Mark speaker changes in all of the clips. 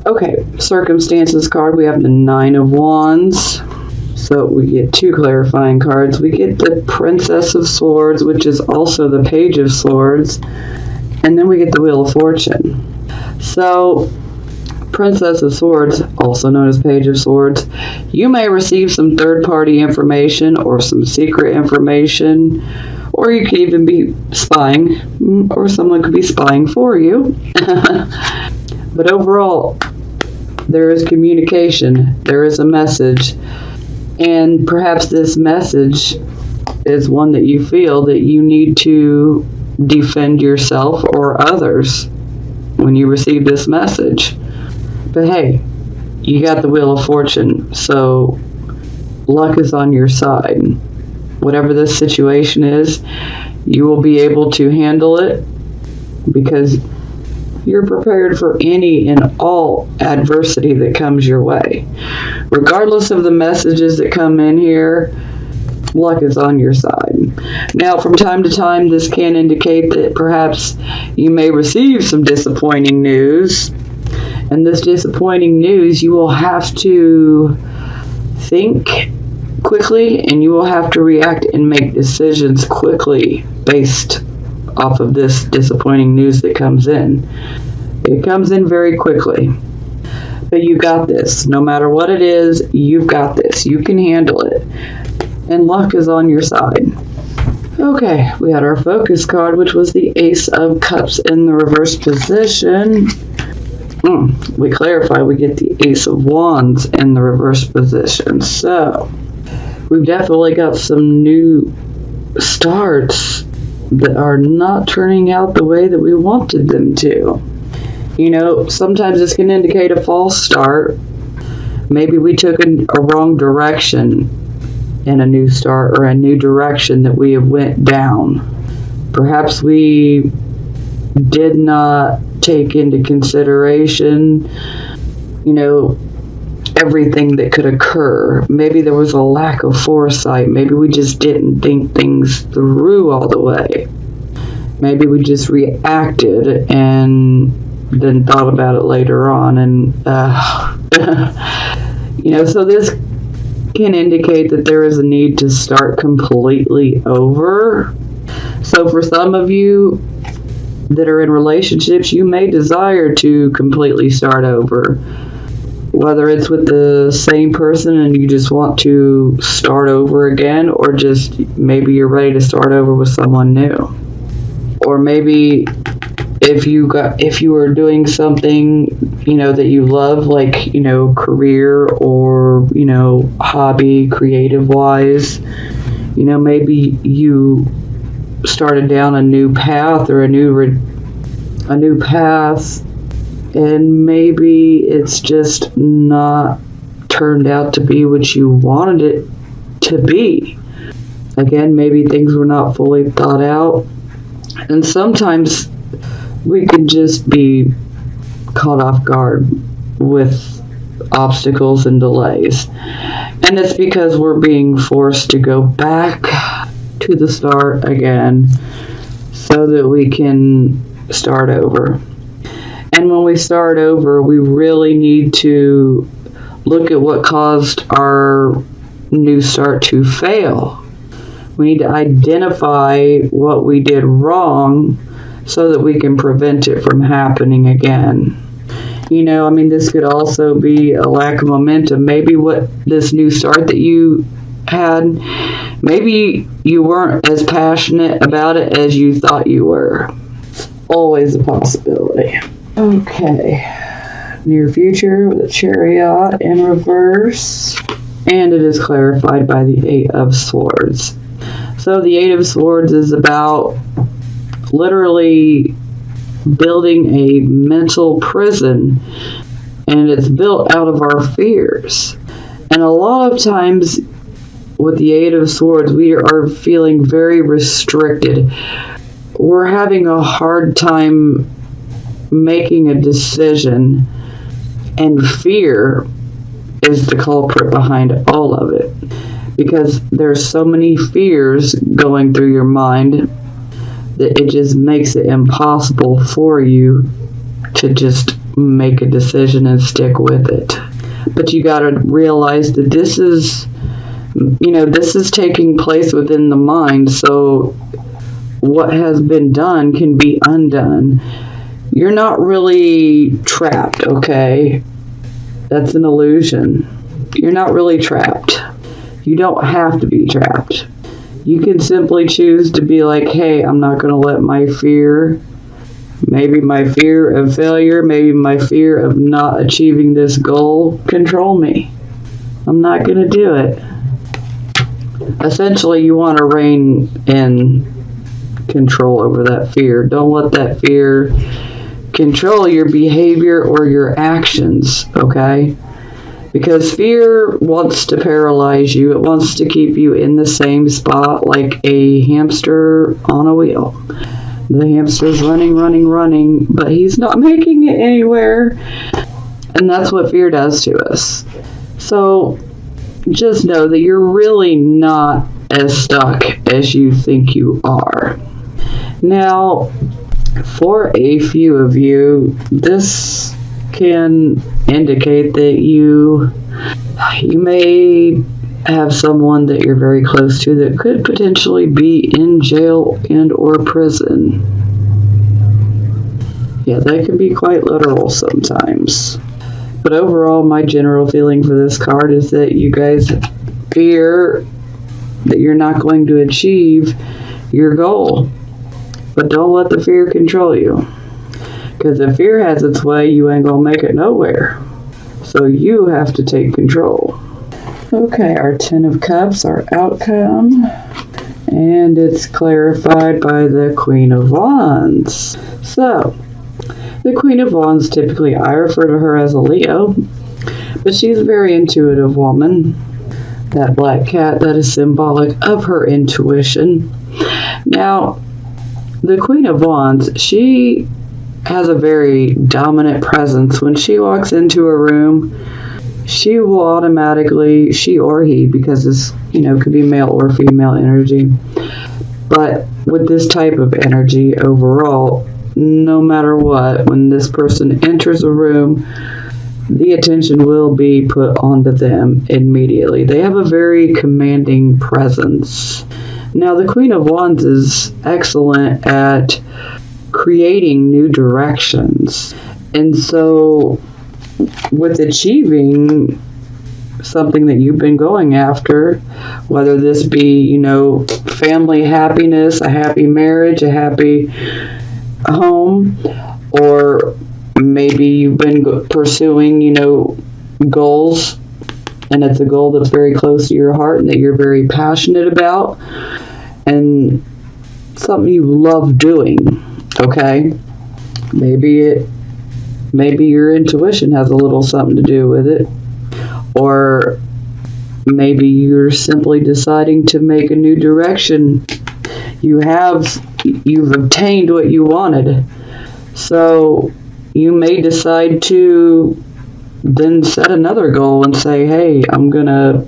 Speaker 1: Okay, circumstances card, we have the Nine of Wands. So we get two clarifying cards. We get the Princess of Swords, which is also the Page of Swords. And then we get the Wheel of Fortune. So, Princess of Swords, also known as Page of Swords, you may receive some third-party information or some secret information, or you could even be spying, or someone could be spying for you. But overall, there is communication, there is a message, and perhaps this message is one that you feel that you need to defend yourself or others when you receive this message. But hey, you got the Wheel of Fortune, so luck is on your side. Whatever this situation is, you will be able to handle it because you're prepared for any and all adversity that comes your way. Regardless of the messages that come in here, luck is on your side. Now, from time to time, this can indicate that perhaps you may receive some disappointing news. And this disappointing news, you will have to think quickly and you will have to react and make decisions quickly based off of this disappointing news that comes in. It comes in very quickly. But you got this. No matter what it is, you've got this. You can handle it. And luck is on your side. Okay, we had our focus card, which was the Ace of Cups in the reverse position. We clarify, we get the Ace of Wands in the reverse position. So, we've definitely got some new starts that are not turning out the way that we wanted them to. You know, sometimes this can indicate a false start. Maybe we took a wrong direction in a new start or a new direction that we have went down. Perhaps we did not take into consideration, everything that could occur. Maybe there was a lack of foresight. Maybe we just didn't think things through all the way. Maybe we just reacted and then thought about it later on. And, so this can indicate that there is a need to start completely over. So for some of you that are in relationships, you may desire to completely start over. Whether it's with the same person and you just want to start over again, or just maybe you're ready to start over with someone new. Or maybe if you are doing something, that you love, like, career or, hobby, creative wise, maybe you started down a new path or a new path, and maybe it's just not turned out to be what you wanted it to be. Again, maybe things were not fully thought out, and sometimes we could just be caught off guard with obstacles and delays, and it's because we're being forced to go back to the start again so that we can start over. And when we start over, we really need to look at what caused our new start to fail. We need to identify what we did wrong so that we can prevent it from happening again. This could also be a lack of momentum. Maybe what this new start that you had, maybe you weren't as passionate about it as you thought you were. It's always a possibility. Okay, near future with a Chariot in reverse, and it is clarified by the Eight of Swords. So the Eight of Swords is about literally building a mental prison, and it's built out of our fears. And a lot of times with the Eight of Swords, we are feeling very restricted. We're having a hard time making a decision, and fear is the culprit behind all of it, because there's so many fears going through your mind that it just makes it impossible for you to just make a decision and stick with it. But you got to realize that this is taking place within the mind, so what has been done can be undone. You're not really trapped, okay? That's an illusion. You're not really trapped. You don't have to be trapped. You can simply choose to be like, hey, I'm not going to let my fear, maybe my fear of failure, maybe my fear of not achieving this goal, control me. I'm not going to do it. Essentially, you want to rein in control over that fear. Don't let that fear control your behavior or your actions, okay? Because fear wants to paralyze you. It wants to keep you in the same spot like a hamster on a wheel. The hamster's running, but he's not making it anywhere. And that's what fear does to us. So just know that you're really not as stuck as you think you are. Now, for a few of you, this can indicate that you may have someone that you're very close to that could potentially be in jail and or prison. Yeah, that can be quite literal sometimes. But overall, my general feeling for this card is that you guys fear that you're not going to achieve your goal. But don't let the fear control you. Because if fear has its way, you ain't going to make it nowhere. So you have to take control. Okay, our 10 of Cups, our outcome. And it's clarified by the Queen of Wands. So, the Queen of Wands, typically I refer to her as a Leo, but she's a very intuitive woman. That black cat, that is symbolic of her intuition. Now, the Queen of Wands, she has a very dominant presence. When she walks into a room, she will automatically, she or he, because this, could be male or female energy, but with this type of energy overall, no matter what, when this person enters a room, the attention will be put onto them immediately. They have a very commanding presence. Now, the Queen of Wands is excellent at creating new directions. And so, with achieving something that you've been going after, whether this be, family happiness, a happy marriage, a happy home, or maybe you've been pursuing, goals, and it's a goal that's very close to your heart and that you're very passionate about, and something you love doing, okay? Maybe your intuition has a little something to do with it, or maybe you're simply deciding to make a new direction. You've obtained what you wanted. So you may decide to then set another goal and say, hey, I'm going to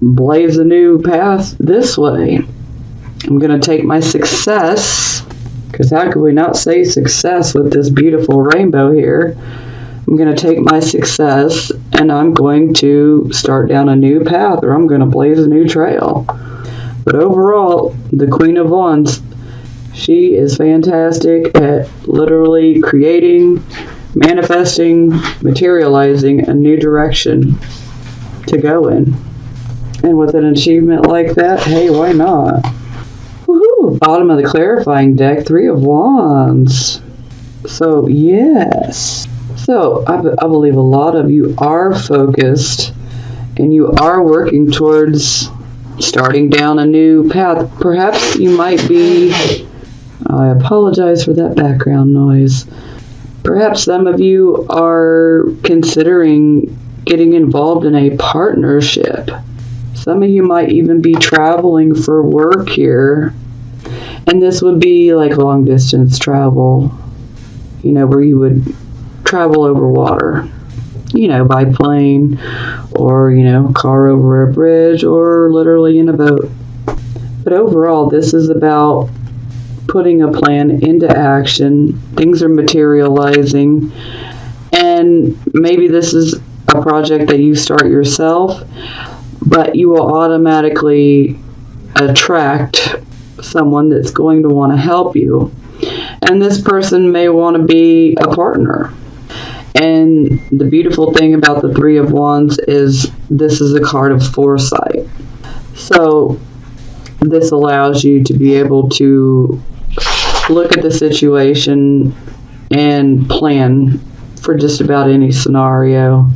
Speaker 1: blaze a new path this way. I'm going to take my success, because how could we not say success with this beautiful rainbow here? I'm going to take my success and I'm going to start down a new path, or I'm going to blaze a new trail. But overall, the Queen of Wands, she is fantastic at literally creating, manifesting, materializing a new direction to go in. And with an achievement like that, hey, why not? Woohoo! Bottom of the clarifying deck, 3 of Wands. So, yes. So, I believe a lot of you are focused and you are working towards starting down a new path. Perhaps you might be, I apologize for that background noise. Perhaps some of you are considering getting involved in a partnership. Some of you might even be traveling for work here. And this would be like long distance travel, where you would travel over water, by plane, or, car over a bridge, or literally in a boat. But overall, this is about putting a plan into action. Things are materializing, And maybe this is a project that you start yourself, but you will automatically attract someone that's going to want to help you. And this person may want to be a partner. And the beautiful thing about the Three of Wands is this is a card of foresight. So this allows you to be able to look at the situation and plan for just about any scenario.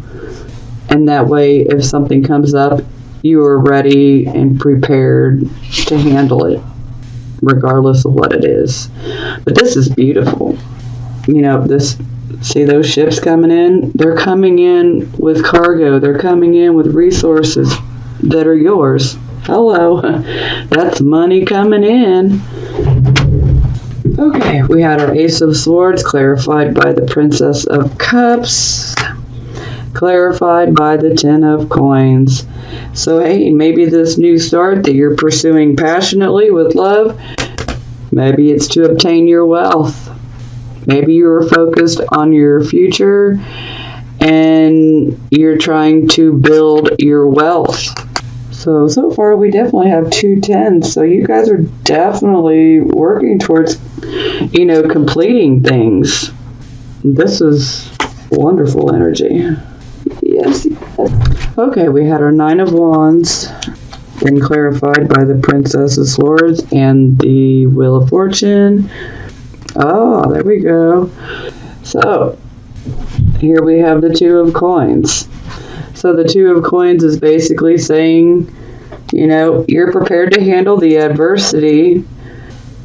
Speaker 1: And that way, if something comes up, you are ready and prepared to handle it, regardless of what it is. But this is beautiful. You know, see those ships coming in? They're coming in with cargo. They're coming in with resources that are yours. Hello. That's money coming in. Okay, we had our Ace of Swords clarified by the Princess of Cups, clarified by the Ten of Coins. So hey, maybe this new start that you're pursuing passionately with love, maybe it's to obtain your wealth. Maybe you're focused on your future and you're trying to build your wealth. So far we definitely have 2 tens. So you guys are definitely working towards, completing things. This is wonderful energy. Yes. Okay, we had our Nine of Wands, then clarified by the Princess of Swords and the Wheel of Fortune. Oh, there we go. So, here we have the Two of Coins. So the Two of Coins is basically saying, you're prepared to handle the adversity,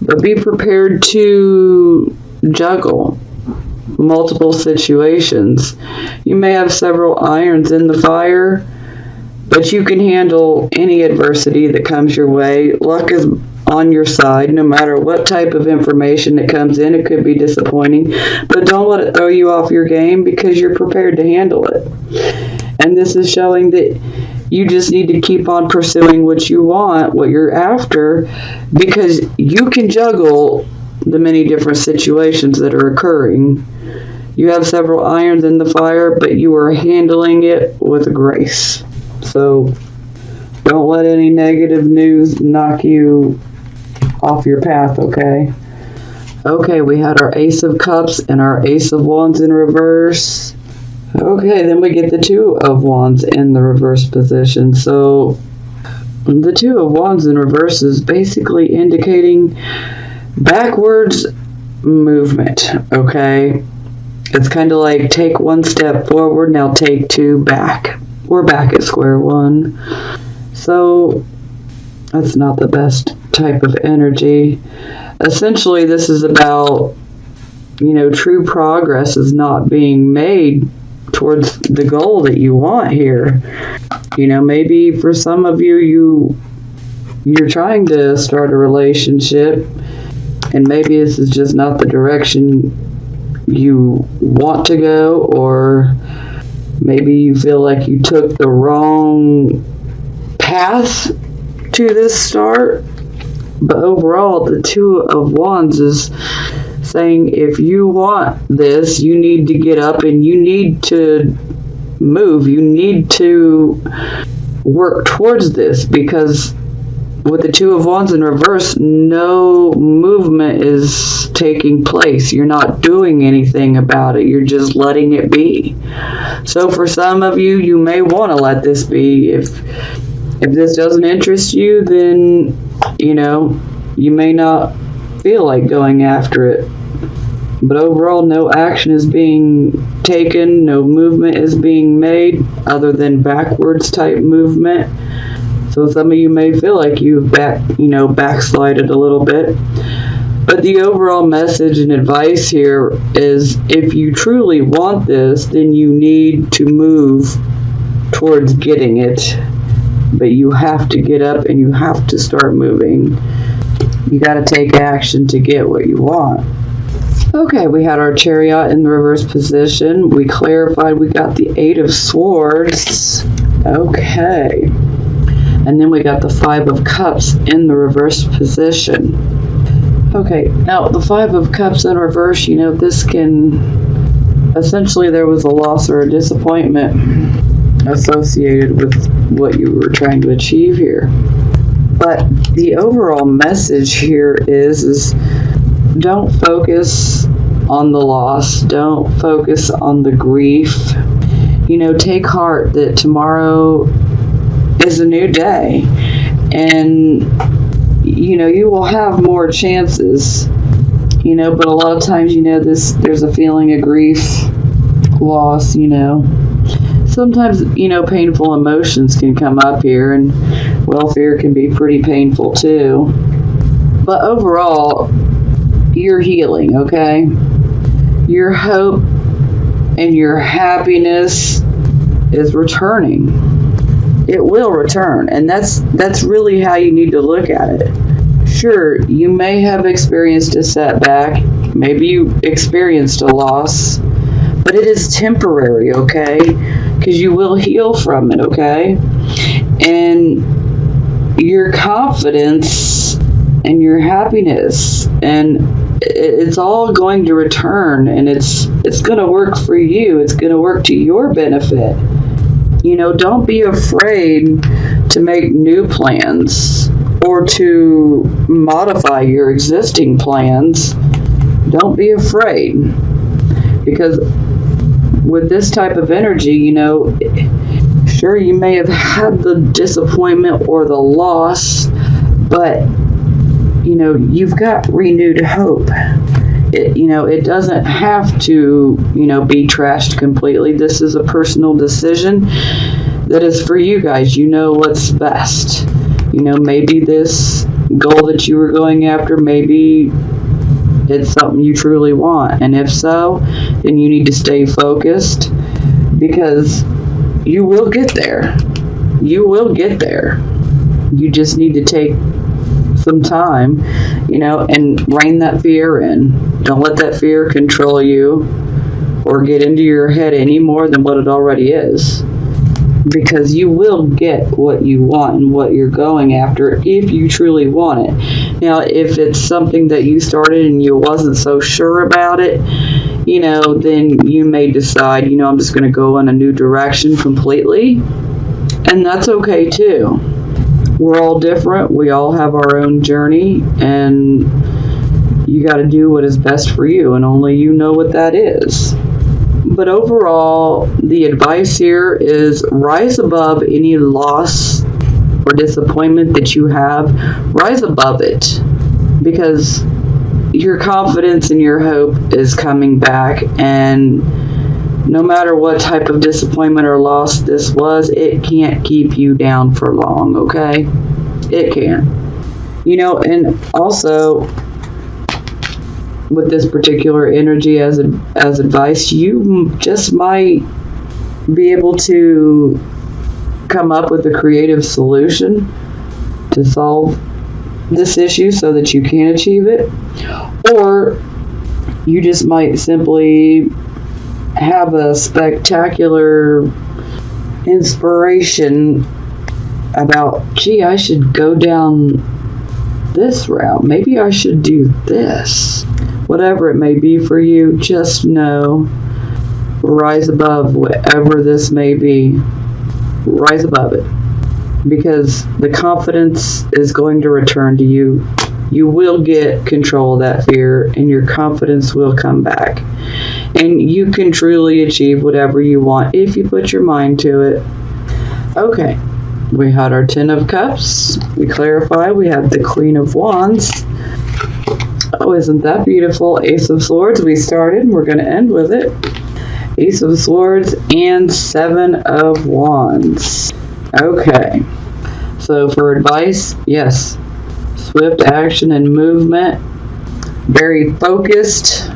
Speaker 1: but be prepared to juggle multiple situations. You may have several irons in the fire, but you can handle any adversity that comes your way. Luck is on your side, no matter what type of information that comes in. It could be disappointing, but don't let it throw you off your game because you're prepared to handle it. And this is showing that you just need to keep on pursuing what you want, what you're after, because you can juggle the many different situations that are occurring. You have several irons in the fire, but you are handling it with grace. So don't let any negative news knock you off your path, okay? Okay, we had our Ace of Cups and our Ace of Wands in reverse. Okay, then we get the Two of Wands in the reverse position. So the Two of Wands in reverse is basically indicating backwards movement, okay? It's kind of like take one step forward, now take 2 back. We're back at square one. So that's not the best type of energy. Essentially, this is about, true progress is not being made towards the goal that you want here. Maybe for some of you, you're trying to start a relationship, and maybe this is just not the direction you want to go, or maybe you feel like you took the wrong path to this start. But overall, the Two of Wands is saying if you want this, you need to get up and you need to move. You need to work towards this, because with the Two of Wands in reverse, no movement is taking place. You're not doing anything about it. You're just letting it be. So for some of you, you may want to let this be. If this doesn't interest you, then, you may not feel like going after it. But overall, no action is being taken, no movement is being made other than backwards type movement. So some of you may feel like you've backslided a little bit. But the overall message and advice here is if you truly want this, then you need to move towards getting it. But you have to get up and you have to start moving. You got to take action to get what you want. Okay, we had our Chariot in the reverse position. We clarified we got the Eight of Swords. Okay. And then we got the Five of Cups in the reverse position. Okay, now the Five of Cups in reverse, this can essentially there was a loss or a disappointment associated with what you were trying to achieve here. But the overall message here is don't focus on the loss. Don't focus on the grief. Take heart that tomorrow is a new day. And, you will have more chances. But a lot of times, there's a feeling of grief, loss, Sometimes, painful emotions can come up here, and, fear can be pretty painful too. But overall, you're healing, okay? Your hope and your happiness is returning. It will return, and that's really how you need to look at it. Sure, you may have experienced a setback, maybe you experienced a loss, but it is temporary, okay? Because you will heal from it, okay? And your confidence and your happiness, and it's all going to return, and it's going to work for you. It's going to work to your benefit. Don't be afraid to make new plans or to modify your existing plans. Don't be afraid, because with this type of energy, sure, you may have had the disappointment or the loss, but you've got renewed hope. It doesn't have to be trashed completely. This is a personal decision that is for you guys. What's best. Maybe this goal that you were going after, maybe it's something you truly want, and if so, then you need to stay focused, because you will get there. You will get there. You just need to take some time, and rein that fear in. Don't let that fear control you or get into your head any more than what it already is, because you will get what you want and what you're going after if you truly want it. Now, if it's something that you started and you wasn't so sure about it, then you may decide, I'm just going to go in a new direction completely, and that's okay too. We're all different. We all have our own journey, and you got to do what is best for you, and only you know what that is. But overall, the advice here is rise above any loss or disappointment that you have. Rise above it, because your confidence and your hope is coming back, and no matter what type of disappointment or loss this was, it can't keep you down for long, okay? It can't. And also, with this particular energy as advice, you just might be able to come up with a creative solution to solve this issue so that you can achieve it. Or you just might simply have a spectacular inspiration about, gee, I should go down this route. Maybe I should do this. Whatever it may be for you, just know, rise above whatever this may be. Rise above it. Because the confidence is going to return to you. You will get control of that fear, and your confidence will come back. And you can truly achieve whatever you want if you put your mind to it. Okay, we had our 10 of Cups. We clarify we have the Queen of Wands. Oh, isn't that beautiful? Ace of Swords. We started, and we're going to end with it. Ace of Swords and 7 of Wands. Okay, so for advice, yes, swift action and movement, very focused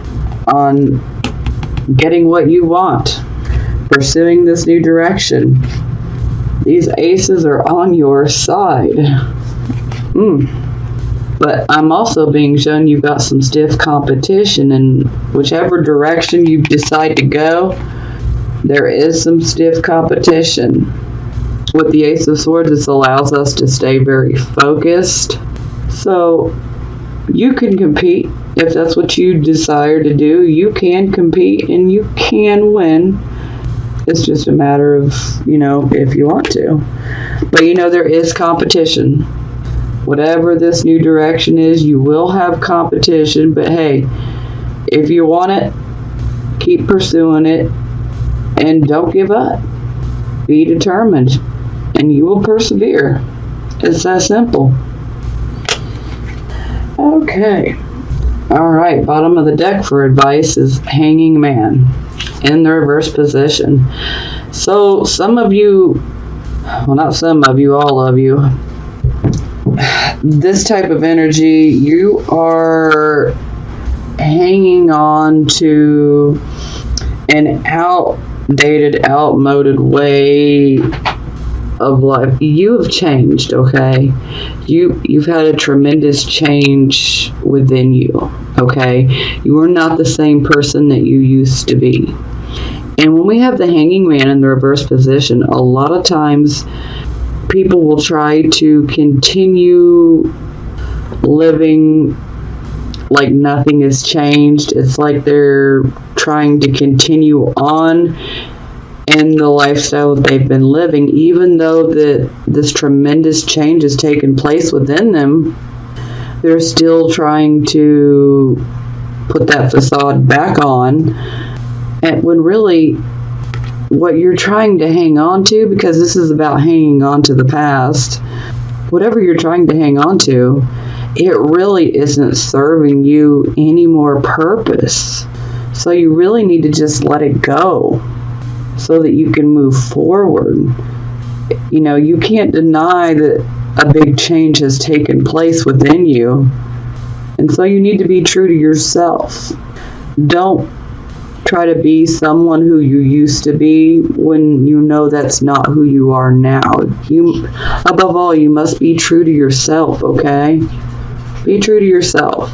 Speaker 1: on getting what you want, pursuing this new direction. These aces are on your side. But I'm also being shown you've got some stiff competition, and whichever direction you decide to go, there is some stiff competition. With the Ace of Swords, this allows us to stay very focused. So, You can compete if that's what you desire to do. You can compete and you can win. It's just a matter of, if you want to. But there is competition. Whatever this new direction is, you will have competition. But hey, if you want it, keep pursuing it and don't give up. Be determined and you will persevere. It's that simple. Okay. All right. Bottom of the deck for advice is Hanging Man in the reverse position. So some of you, well, not some of you, all of you, this type of energy, you are hanging on to an outdated, outmoded way of life. You have changed, okay? You've had a tremendous change within you, okay? You are not the same person that you used to be. And when we have the Hanging Man in the reverse position, a lot of times people will try to continue living like nothing has changed. It's like they're trying to continue on in the lifestyle that they've been living, even though this tremendous change has taken place within them. They're still trying to put that facade back on, and when really what you're trying to hang on to, because this is about hanging on to the past, whatever you're trying to hang on to, it really isn't serving you any more purpose. So you really need to just let it go so that you can move forward. You can't deny that a big change has taken place within you. And so you need to be true to yourself. Don't try to be someone who you used to be when you know that's not who you are now. Above all, you must be true to yourself, okay? Be true to yourself.